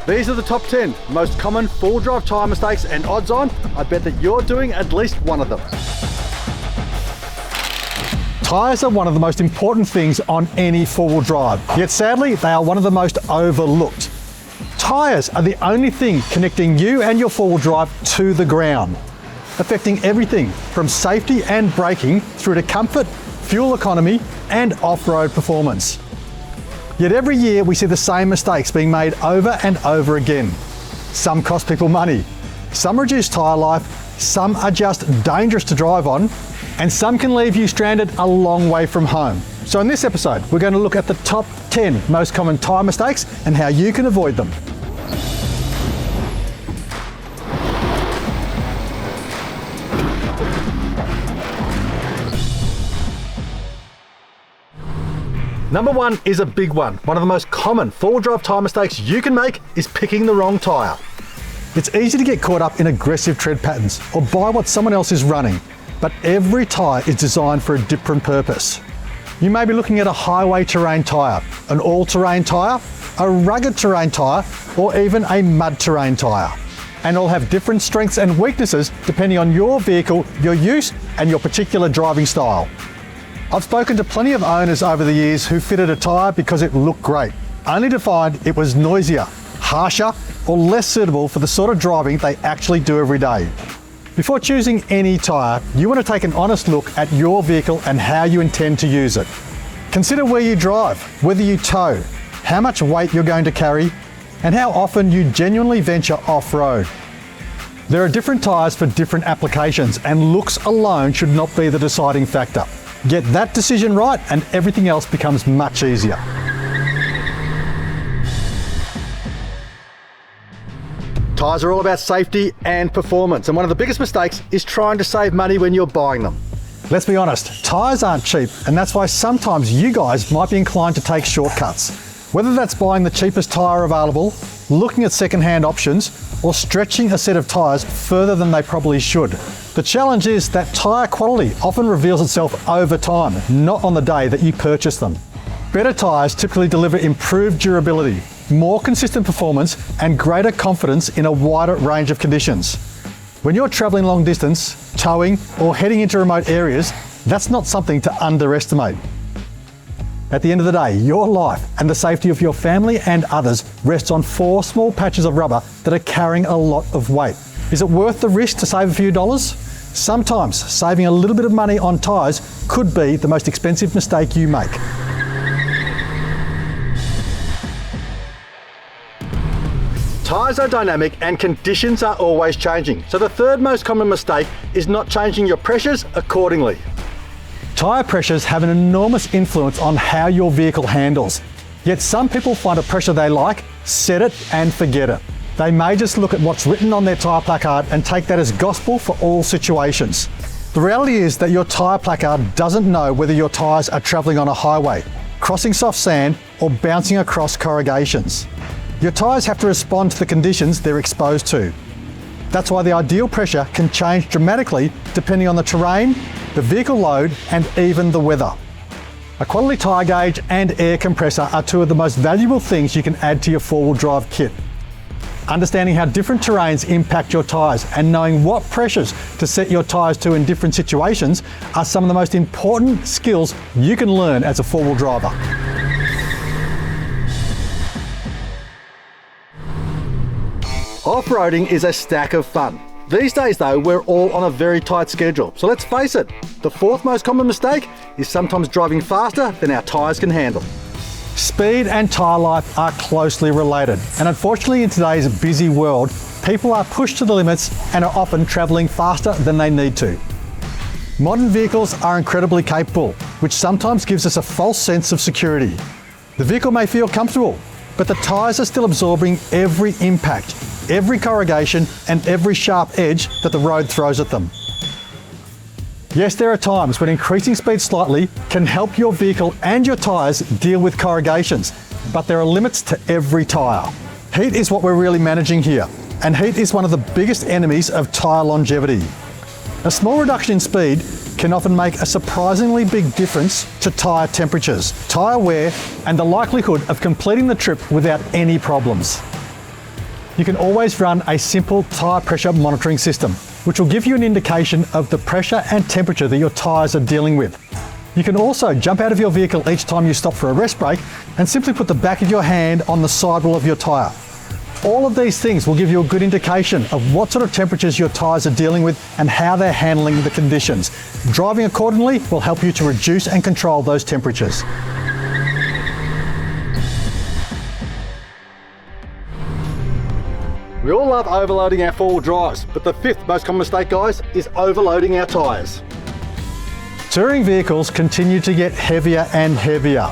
These are the top 10 most common four-wheel drive tyre mistakes, and odds on, I bet that you're doing at least one of them. Tyres are one of the most important things on any four-wheel drive, yet sadly they are one of the most overlooked. Tyres are the only thing connecting you and your four-wheel drive to the ground, affecting everything from safety and braking through to comfort, fuel economy and off-road performance. Yet every year we see the same mistakes being made over and over again. Some cost people money, some reduce tyre life, some are just dangerous to drive on, and some can leave you stranded a long way from home. So in this episode, we're going to look at the top 10 most common tyre mistakes and how you can avoid them. Number one is a big one. One of the most common four-wheel drive tyre mistakes you can make is picking the wrong tyre. It's easy to get caught up in aggressive tread patterns or buy what someone else is running, but every tyre is designed for a different purpose. You may be looking at a highway terrain tyre, an all-terrain tyre, a rugged terrain tyre, or even a mud terrain tyre. And all have different strengths and weaknesses depending on your vehicle, your use, and your particular driving style. I've spoken to plenty of owners over the years who fitted a tyre because it looked great, only to find it was noisier, harsher, or less suitable for the sort of driving they actually do every day. Before choosing any tyre, you want to take an honest look at your vehicle and how you intend to use it. Consider where you drive, whether you tow, how much weight you're going to carry, and how often you genuinely venture off-road. There are different tyres for different applications, and looks alone should not be the deciding factor. Get that decision right and everything else becomes much easier. Tyres are all about safety and performance, and one of the biggest mistakes is trying to save money when you're buying them. Let's be honest, tyres aren't cheap, and that's why sometimes you guys might be inclined to take shortcuts. Whether that's buying the cheapest tyre available, looking at second-hand options, or stretching a set of tyres further than they probably should. The challenge is that tyre quality often reveals itself over time, not on the day that you purchase them. Better tyres typically deliver improved durability, more consistent performance, and greater confidence in a wider range of conditions. When you're travelling long distance, towing, or heading into remote areas, that's not something to underestimate. At the end of the day, your life and the safety of your family and others rests on 4 small patches of rubber that are carrying a lot of weight. Is it worth the risk to save a few dollars? Sometimes saving a little bit of money on tyres could be the most expensive mistake you make. Tyres are dynamic and conditions are always changing, so the third most common mistake is not changing your pressures accordingly. Tyre pressures have an enormous influence on how your vehicle handles, yet some people find a pressure they like, set it and forget it. They may just look at what's written on their tyre placard and take that as gospel for all situations. The reality is that your tyre placard doesn't know whether your tyres are travelling on a highway, crossing soft sand, or bouncing across corrugations. Your tyres have to respond to the conditions they're exposed to. That's why the ideal pressure can change dramatically depending on the terrain, the vehicle load, and even the weather. A quality tyre gauge and air compressor are two of the most valuable things you can add to your four-wheel drive kit. Understanding how different terrains impact your tyres and knowing what pressures to set your tyres to in different situations are some of the most important skills you can learn as a four-wheel driver. Off-roading is a stack of fun. These days though, we're all on a very tight schedule. So let's face it, the fourth most common mistake is sometimes driving faster than our tyres can handle. Speed and tyre life are closely related, and unfortunately in today's busy world, people are pushed to the limits and are often travelling faster than they need to. Modern vehicles are incredibly capable, which sometimes gives us a false sense of security. The vehicle may feel comfortable, but the tyres are still absorbing every impact, every corrugation, and every sharp edge that the road throws at them. Yes, there are times when increasing speed slightly can help your vehicle and your tyres deal with corrugations, but there are limits to every tyre. Heat is what we're really managing here, and heat is one of the biggest enemies of tyre longevity. A small reduction in speed can often make a surprisingly big difference to tyre temperatures, tyre wear, and the likelihood of completing the trip without any problems. You can always run a simple tyre pressure monitoring system, which will give you an indication of the pressure and temperature that your tyres are dealing with. You can also jump out of your vehicle each time you stop for a rest break and simply put the back of your hand on the sidewall of your tyre. All of these things will give you a good indication of what sort of temperatures your tyres are dealing with and how they're handling the conditions. Driving accordingly will help you to reduce and control those temperatures. We all love overloading our four-wheel drives, but the fifth most common mistake, guys, is overloading our tyres. Touring vehicles continue to get heavier and heavier.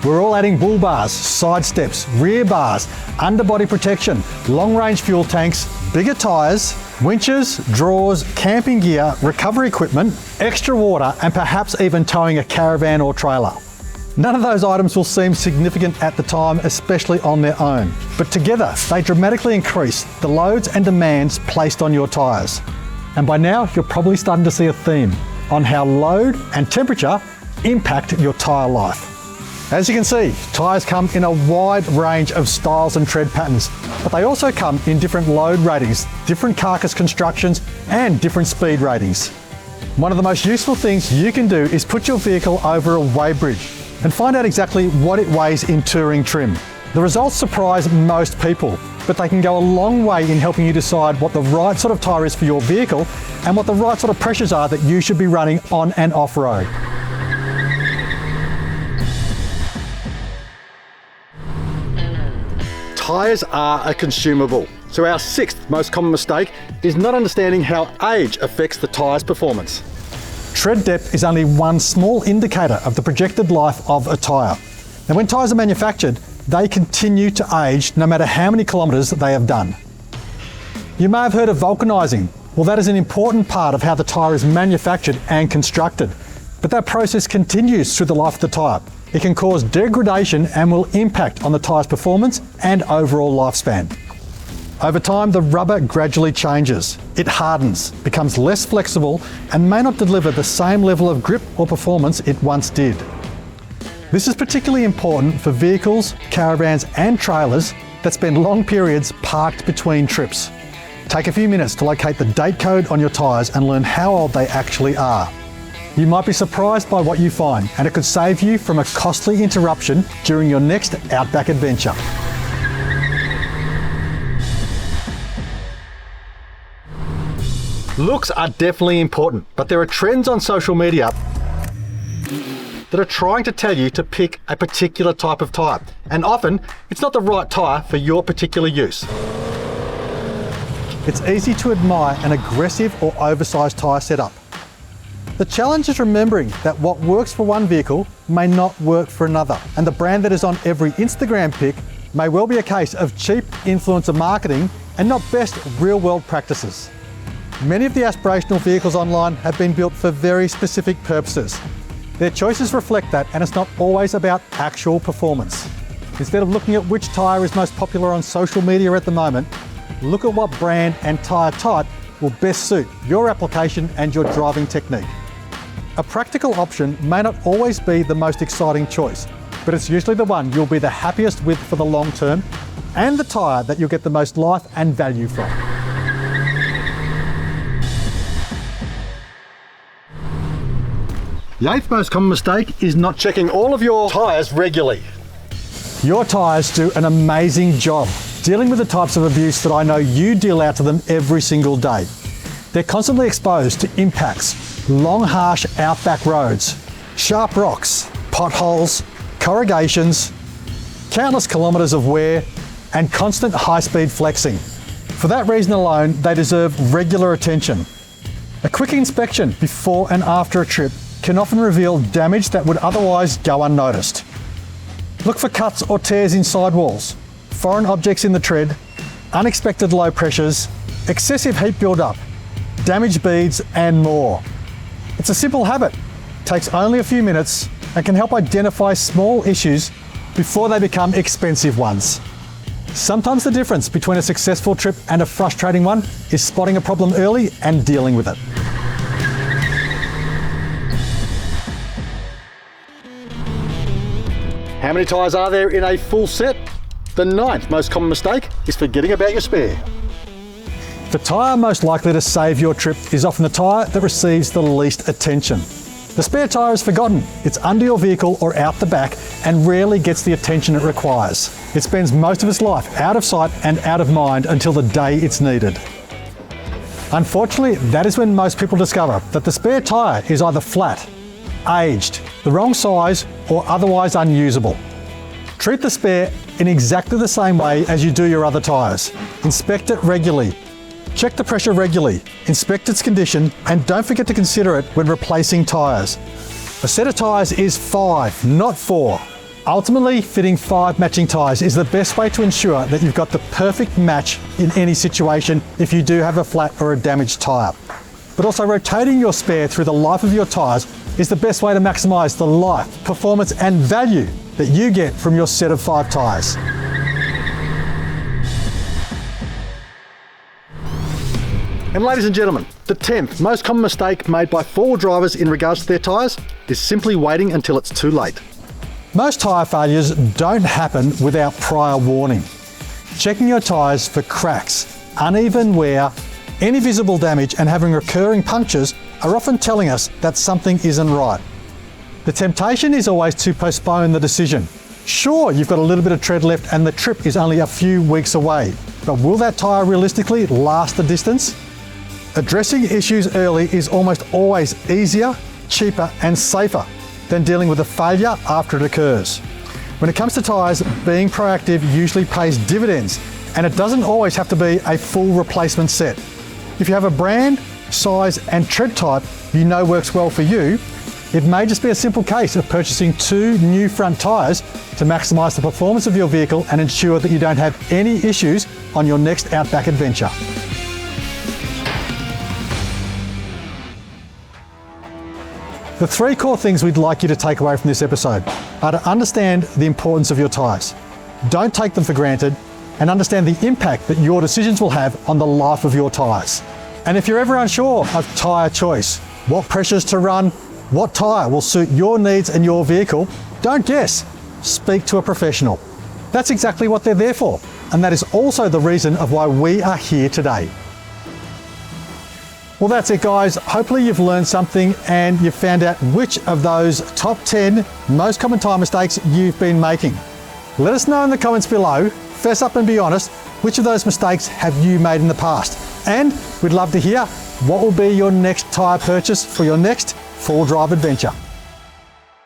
We're all adding bull bars, side steps, rear bars, underbody protection, long-range fuel tanks, bigger tyres, winches, drawers, camping gear, recovery equipment, extra water, and perhaps even towing a caravan or trailer. None of those items will seem significant at the time, especially on their own, but together they dramatically increase the loads and demands placed on your tyres. And by now, you're probably starting to see a theme on how load and temperature impact your tyre life. As you can see, tyres come in a wide range of styles and tread patterns, but they also come in different load ratings, different carcass constructions, and different speed ratings. One of the most useful things you can do is put your vehicle over a weigh bridge and find out exactly what it weighs in touring trim. The results surprise most people, but they can go a long way in helping you decide what the right sort of tyre is for your vehicle and what the right sort of pressures are that you should be running on and off-road. Tyres are a consumable, so our sixth most common mistake is not understanding how age affects the tyre's performance. Tread depth is only one small indicator of the projected life of a tyre. Now, when tyres are manufactured, they continue to age no matter how many kilometres they have done. You may have heard of vulcanising. Well, that is an important part of how the tyre is manufactured and constructed. But that process continues through the life of the tyre. It can cause degradation and will impact on the tyre's performance and overall lifespan. Over time, the rubber gradually changes. It hardens, becomes less flexible, and may not deliver the same level of grip or performance it once did. This is particularly important for vehicles, caravans, and trailers that spend long periods parked between trips. Take a few minutes to locate the date code on your tyres and learn how old they actually are. You might be surprised by what you find, and it could save you from a costly interruption during your next outback adventure. Looks are definitely important, but there are trends on social media that are trying to tell you to pick a particular type of tyre, and often it's not the right tyre for your particular use. It's easy to admire an aggressive or oversized tyre setup. The challenge is remembering that what works for one vehicle may not work for another, and the brand that is on every Instagram pic may well be a case of cheap influencer marketing and not best real-world practices. Many of the aspirational vehicles online have been built for very specific purposes. Their choices reflect that, and it's not always about actual performance. Instead of looking at which tyre is most popular on social media at the moment, look at what brand and tyre type will best suit your application and your driving technique. A practical option may not always be the most exciting choice, but it's usually the one you'll be the happiest with for the long term and the tyre that you'll get the most life and value from. The eighth most common mistake is not checking all of your tyres regularly. Your tyres do an amazing job dealing with the types of abuse that I know you deal out to them every single day. They're constantly exposed to impacts, long harsh outback roads, sharp rocks, potholes, corrugations, countless kilometres of wear, and constant high-speed flexing. For that reason alone, they deserve regular attention. A quick inspection before and after a trip can often reveal damage that would otherwise go unnoticed. Look for cuts or tears in sidewalls, foreign objects in the tread, unexpected low pressures, excessive heat build-up, damaged beads, and more. It's a simple habit, takes only a few minutes, and can help identify small issues before they become expensive ones. Sometimes the difference between a successful trip and a frustrating one is spotting a problem early and dealing with it. How many tyres are there in a full set? The 9th most common mistake is forgetting about your spare. The tyre most likely to save your trip is often the tyre that receives the least attention. The spare tyre is forgotten. It's under your vehicle or out the back and rarely gets the attention it requires. It spends most of its life out of sight and out of mind until the day it's needed. Unfortunately, that is when most people discover that the spare tyre is either flat, aged, the wrong size, or otherwise unusable. Treat the spare in exactly the same way as you do your other tyres. Inspect it regularly. Check the pressure regularly, inspect its condition, and don't forget to consider it when replacing tyres. A set of tyres is 5, not 4. Ultimately, fitting 5 matching tyres is the best way to ensure that you've got the perfect match in any situation if you do have a flat or a damaged tyre. But also rotating your spare through the life of your tyres is the best way to maximise the life, performance and value that you get from your set of 5 tyres. And ladies and gentlemen, the 10th most common mistake made by 4-wheel drivers in regards to their tyres is simply waiting until it's too late. Most tyre failures don't happen without prior warning. Checking your tyres for cracks, uneven wear, any visible damage and having recurring punctures are often telling us that something isn't right. The temptation is always to postpone the decision. Sure, you've got a little bit of tread left and the trip is only a few weeks away, but will that tyre realistically last the distance? Addressing issues early is almost always easier, cheaper and safer than dealing with a failure after it occurs. When it comes to tyres, being proactive usually pays dividends, and it doesn't always have to be a full replacement set. If you have a brand, size and tread type you know works well for you, it may just be a simple case of purchasing 2 new front tyres to maximise the performance of your vehicle and ensure that you don't have any issues on your next outback adventure. The 3 core things we'd like you to take away from this episode are to understand the importance of your tyres, don't take them for granted, and understand the impact that your decisions will have on the life of your tyres. And if you're ever unsure of tyre choice, what pressures to run, what tyre will suit your needs and your vehicle, don't guess, speak to a professional. That's exactly what they're there for, and that is also the reason of why we are here today. Well, that's it guys. Hopefully you've learned something and you've found out which of those top 10 most common tyre mistakes you've been making. Let us know in the comments below, fess up and be honest, which of those mistakes have you made in the past? And we'd love to hear what will be your next tyre purchase for your next 4-wheel drive adventure.